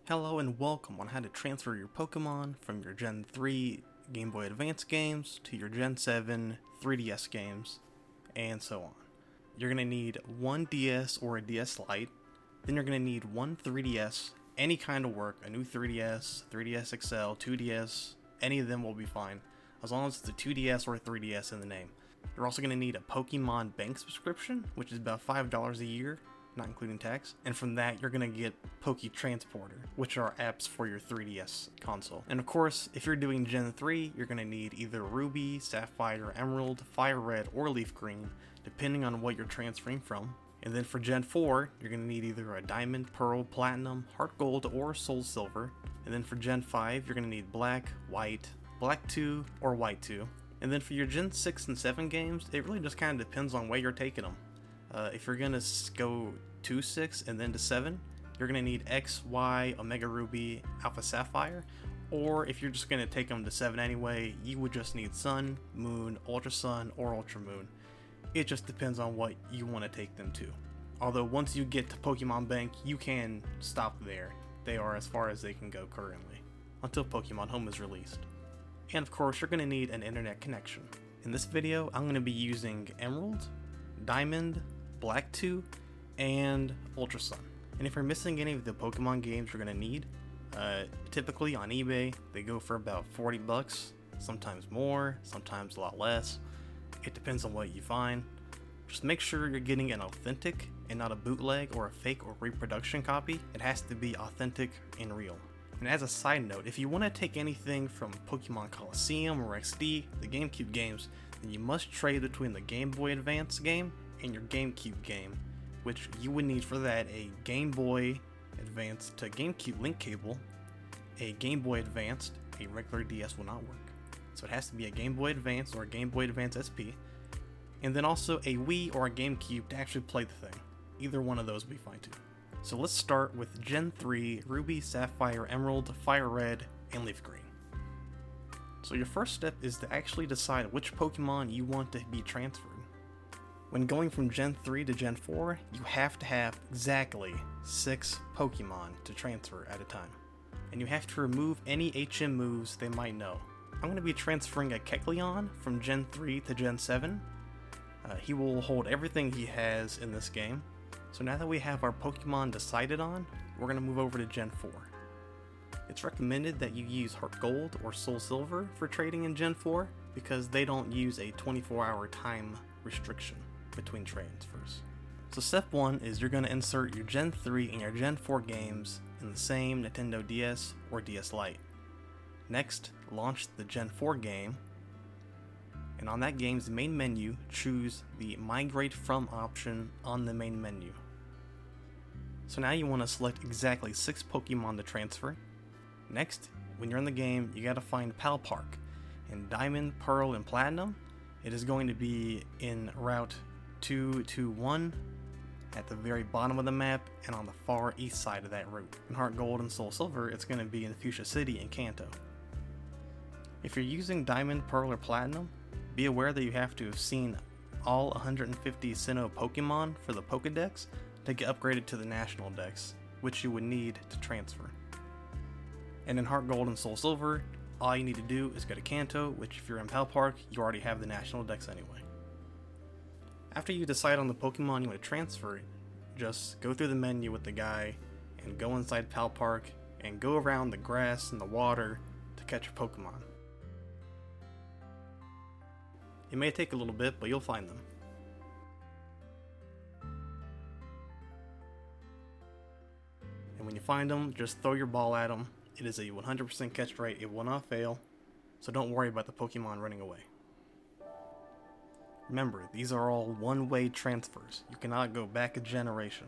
Hello and welcome on how to transfer your Pokemon from your Gen 3 Game Boy Advance games to your Gen 7 3DS games, and so on. You're going to need one DS or a DS Lite, then you're going to need one 3DS, any kind of work, a new 3DS, 3DS XL, 2DS, any of them will be fine, as long as it's a 2DS or a 3DS in the name. You're also going to need a Pokemon Bank subscription, which is about $5 a year, not including tax, and from that you're gonna get Poke Transporter, which are apps for your 3DS console. And of course, if you're doing Gen 3, you're gonna need either Ruby, Sapphire, Emerald, Fire Red, or Leaf Green, depending on what you're transferring from. And then for Gen 4, you're gonna need either a Diamond, Pearl, Platinum, Heart Gold, or Soul Silver. And then for Gen 5, you're gonna need Black, White, Black 2, or White 2. And then for your Gen 6 and 7 games, it really just kind of depends on where you're taking them. If you're gonna go to 6 and then to 7, you're gonna need X, Y, Omega Ruby, Alpha Sapphire, or if you're just gonna take them to 7 anyway, you would just need Sun, Moon, Ultra Sun, or Ultra Moon. It just depends on what you want to take them to. Although once you get to Pokemon Bank, you can stop there. They are as far as they can go currently, until Pokemon Home is released. And of course, you're gonna need an internet connection. In this video, I'm gonna be using Emerald, Diamond, Black 2, and Ultra Sun. And if you're missing any of the Pokemon games you're gonna need, typically on eBay they go for about 40 bucks, sometimes more, sometimes a lot less. It depends on what you find. Just make sure you're getting an authentic and not a bootleg or a fake or reproduction copy. It has to be authentic and real. And as a side note, if you want to take anything from Pokemon Coliseum or XD, the GameCube games, then you must trade between the Game Boy Advance game and your GameCube game, which you would need for that a Game Boy Advance to GameCube link cable, a Game Boy Advanced, a regular DS will not work. So it has to be a Game Boy Advance or a Game Boy Advance SP, and then also a Wii or a GameCube to actually play the thing. Either one of those will be fine too. So let's start with Gen 3 Ruby, Sapphire, Emerald, Fire Red, and Leaf Green. So your first step is to actually decide which Pokemon you want to be transferred. When going from Gen 3 to Gen 4, you have to have exactly 6 Pokemon to transfer at a time. And you have to remove any HM moves they might know. I'm going to be transferring a Kecleon from Gen 3 to Gen 7. He will hold everything he has in this game. So now that we have our Pokemon decided on, we're going to move over to Gen 4. It's recommended that you use Heart Gold or Soul Silver for trading in Gen 4 because they don't use a 24-hour time restriction between trades first. So step 1 is you're going to insert your Gen 3 and your Gen 4 games in the same Nintendo DS or DS Lite. Next, launch the Gen 4 game, and on that game's main menu, choose the Migrate From option on the main menu. So now you want to select exactly 6 Pokemon to transfer. Next, when you're in the game, you gotta find Pal Park. In Diamond, Pearl, and Platinum, it is going to be in Route 221 at the very bottom of the map and on the far east side of that route. In Heart Gold and Soul Silver, it's going to be in Fuchsia City in Kanto. If you're using Diamond, Pearl, or Platinum, be aware that you have to have seen all 150 Sinnoh Pokemon for the Pokedex to get upgraded to the National Dex, which you would need to transfer. And in Heart Gold and Soul Silver, all you need to do is go to Kanto, which if you're in Pal Park, you already have the National Dex anyway. After you decide on the Pokemon you want to transfer, just go through the menu with the guy and go inside Pal Park and go around the grass and the water to catch your Pokemon. It may take a little bit, but you'll find them. And when you find them, just throw your ball at them. It is a 100% catch rate, it will not fail, so don't worry about the Pokemon running away. Remember, these are all one-way transfers. You cannot go back a generation.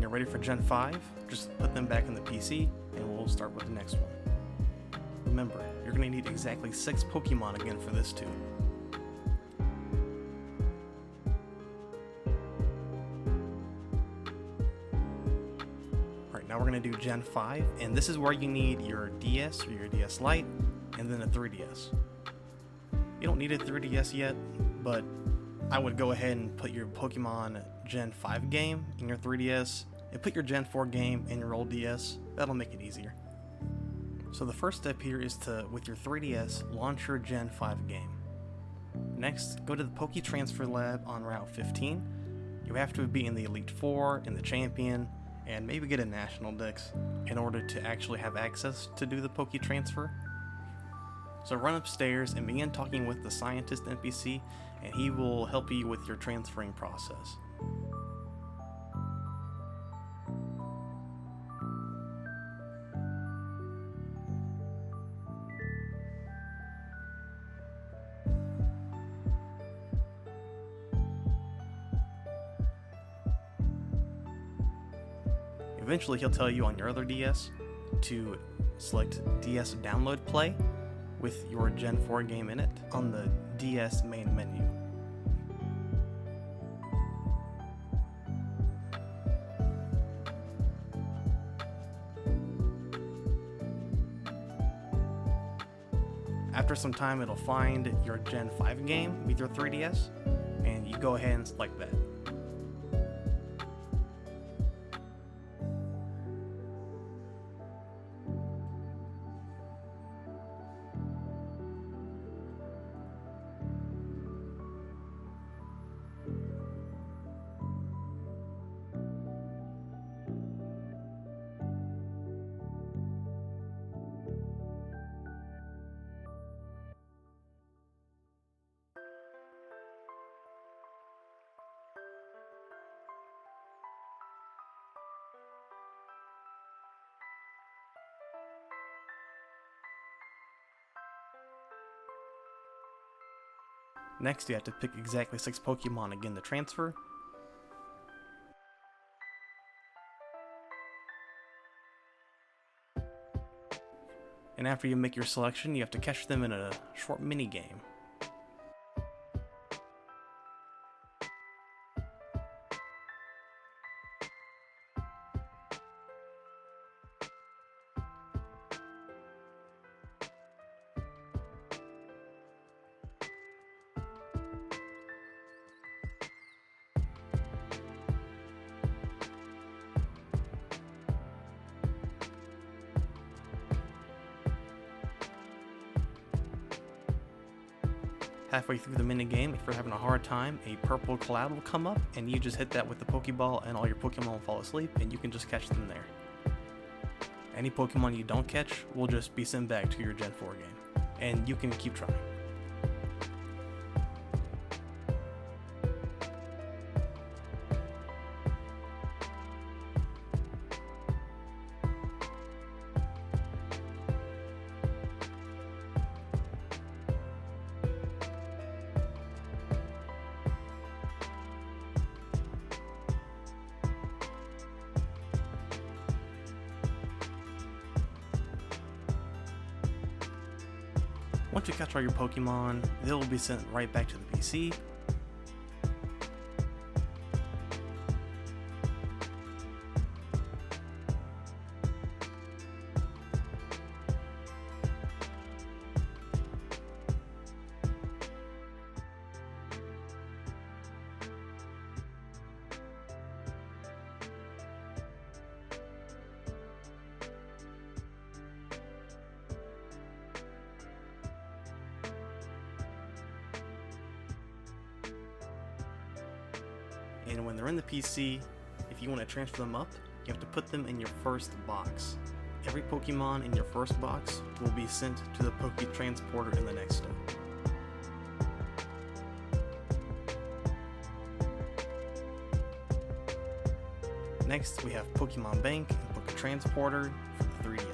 you're ready for Gen 5, just put them back in the PC and we'll start with the next one. Remember, you're going to need exactly 6 Pokemon again for this too. Alright, now we're going to do Gen 5, and this is where you need your DS or your DS Lite, and then a 3DS. You don't need a 3DS yet, but I would go ahead and put your Pokemon Gen 5 game in your 3DS, and put your Gen 4 game in your old DS. That'll make it easier. So the first step here is to, with your 3DS, launch your Gen 5 game. Next, go to the Poke Transfer Lab on Route 15. You have to be in the Elite Four, in the Champion, and maybe get a National Dex in order to actually have access to do the Poke Transfer. So run upstairs and begin talking with the Scientist NPC, and he will help you with your transferring process. Eventually he'll tell you on your other DS to select DS Download Play with your Gen 4 game in it on the DS main menu. After some time it'll find your Gen 5 game with your 3DS, and you go ahead and select that. Next, you have to pick exactly 6 Pokemon again to transfer. And after you make your selection, you have to catch them in a short mini game. Halfway through the minigame, if you're having a hard time, a purple cloud will come up, and you just hit that with the Pokeball, and all your Pokemon will fall asleep, and you can just catch them there. Any Pokemon you don't catch will just be sent back to your Gen 4 game, and you can keep trying. Once you catch all your Pokemon, they will be sent right back to the PC. And when they're in the PC, if you want to transfer them up, you have to put them in your first box. Every Pokemon in your first box will be sent to the Poke Transporter in the next step. Next, we have Pokemon Bank and Poke Transporter for the 3DS.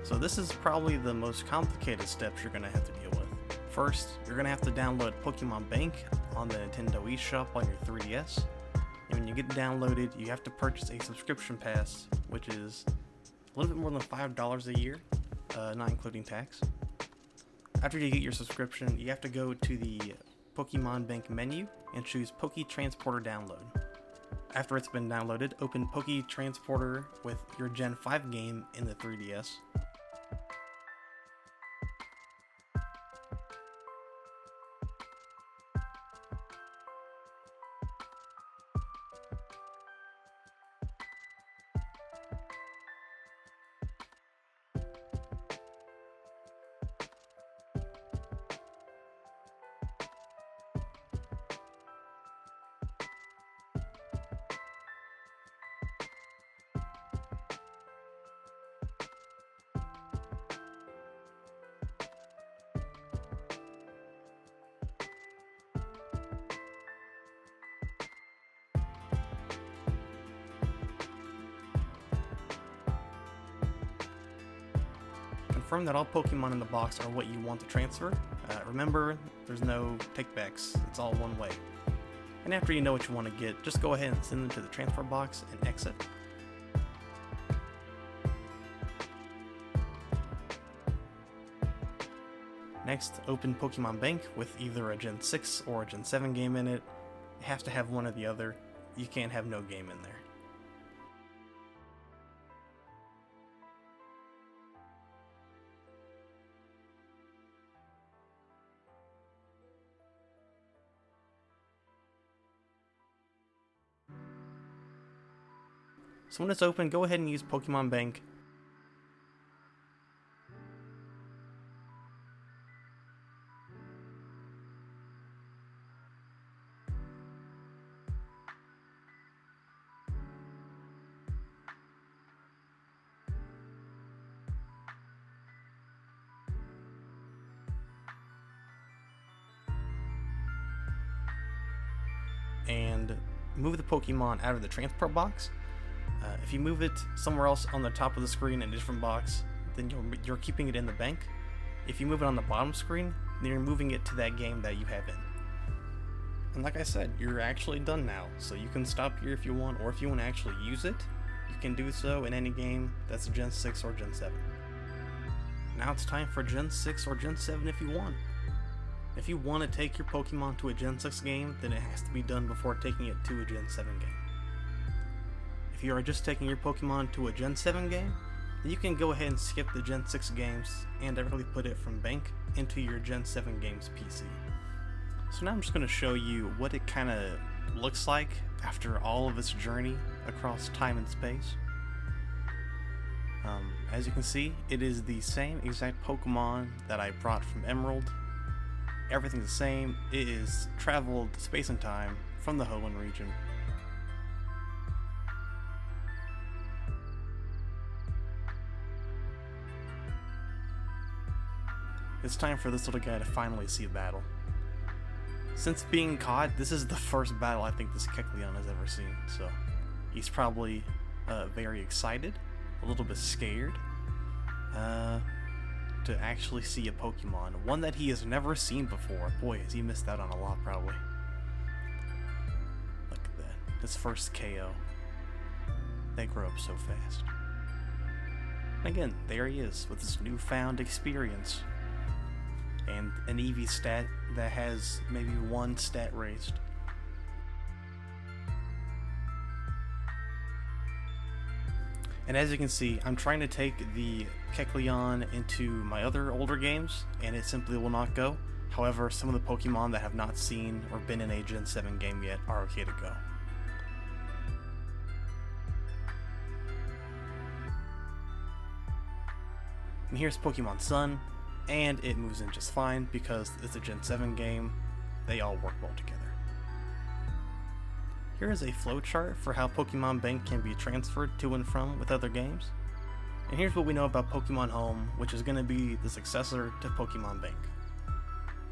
So this is probably the most complicated steps you're going to have to deal with. First, you're going to have to download Pokemon Bank on the Nintendo eShop on your 3DS. And when you get it downloaded, you have to purchase a subscription pass, which is a little bit more than $5 a year, not including tax. After you get your subscription, you have to go to the Pokemon Bank menu and choose Poke Transporter Download. After it's been downloaded, open Poke Transporter with your Gen 5 game in the 3DS. Confirm that all Pokemon in the box are what you want to transfer. Remember, there's no takebacks, it's all one way. And after you know what you want to get, just go ahead and send them to the transfer box and exit. Next, open Pokemon Bank with either a Gen 6 or a Gen 7 game in it. It has to have one or the other. You can't have no game in there. So when it's open, go ahead and use Pokemon Bank. And move the Pokemon out of the transport box. If you move it somewhere else on the top of the screen in a different box, then you're keeping it in the bank. If you move it on the bottom screen, then you're moving it to that game that you have in. And like I said, you're actually done now, so you can stop here if you want, or if you want to actually use it, you can do so in any game that's Gen 6 or Gen 7. Now it's time for Gen 6 or Gen 7 if you want. If you want to take your Pokemon to a Gen 6 game, then it has to be done before taking it to a Gen 7 game. If you are just taking your Pokemon to a Gen 7 game, then you can go ahead and skip the Gen 6 games and directly put it from bank into your Gen 7 games PC. So now I'm just going to show you what it kind of looks like after all of its journey across time and space. As you can see, it is the same exact Pokemon that I brought from Emerald. Everything's the same. It is traveled space and time from the Hoenn region. It's time for this little guy to finally see a battle. Since being caught, this is the first battle I think this Kecleon has ever seen, so he's probably very excited, a little bit scared, to actually see a Pokemon, one that he has never seen before. Boy, has he missed out on a lot, probably. Look at that, his first KO. They grow up so fast. And again, there he is, with his newfound experience. And an EV stat that has maybe one stat raised. And as you can see, I'm trying to take the Kecleon into my other older games, and it simply will not go. However, some of the Pokemon that have not seen or been in a Gen 7 game yet are okay to go. And here's Pokemon Sun. And it moves in just fine because it's a Gen 7 game. They all work well together. Here is a flowchart for how Pokemon Bank can be transferred to and from with other games. And here's what we know about Pokemon Home, which is going to be the successor to Pokemon Bank.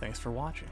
Thanks for watching.